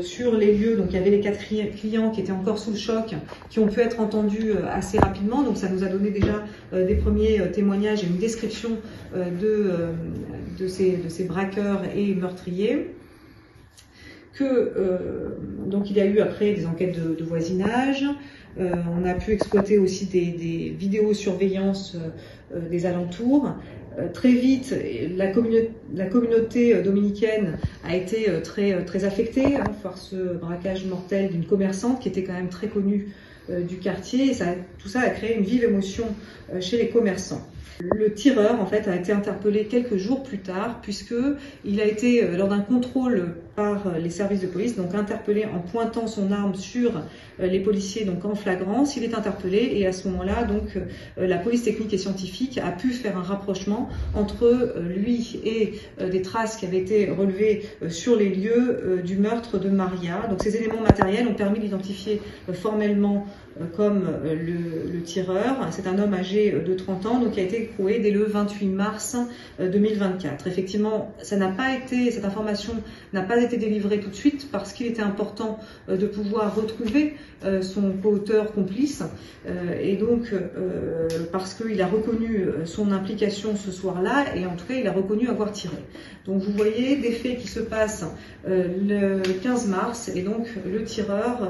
sur les lieux. Donc il y avait les 4 clients qui étaient encore sous le choc, qui ont pu être entendus assez rapidement. Donc ça nous a donné déjà des premiers témoignages et une description de ces braqueurs et meurtriers. Donc il y a eu après des enquêtes de voisinage. On a pu exploiter aussi des vidéosurveillance des alentours. Très vite, la communauté dominicaine a été très affectée par ce braquage mortel d'une commerçante qui était quand même très connue du quartier. Et tout ça a créé une vive émotion chez les commerçants. Le tireur, en fait, a été interpellé quelques jours plus tard, puisqu'il a été, lors d'un contrôle par les services de police, donc interpellé en pointant son arme sur les policiers, donc en flagrance. Il est interpellé et à ce moment-là, donc, la police technique et scientifique a pu faire un rapprochement entre lui et des traces qui avaient été relevées sur les lieux du meurtre de Maria. Donc ces éléments matériels ont permis d'identifier formellement comme le tireur. C'est un homme âgé de 30 ans, donc qui a été écroué dès le 28 mars 2024. Effectivement, cette information n'a pas été délivrée tout de suite parce qu'il était important de pouvoir retrouver son co-auteur complice et donc parce qu'il a reconnu son implication ce soir-là et en tout cas il a reconnu avoir tiré. Donc vous voyez des faits qui se passent le 15 mars et donc le tireur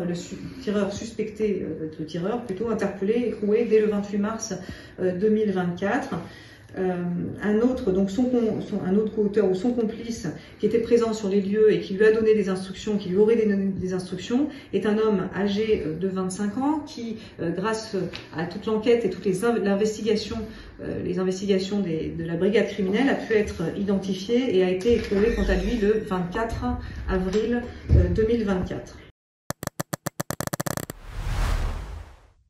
suspecté, le tireur plutôt interpellé, écroué dès le 28 mars 2024. Un autre co-auteur ou son complice qui était présent sur les lieux et qui lui a donné des instructions, qui lui aurait donné des instructions, est un homme âgé de 25 ans qui, grâce à toute l'enquête et toutes les investigations de la brigade criminelle, a pu être identifié et a été écroué quant à lui le 24 avril 2024.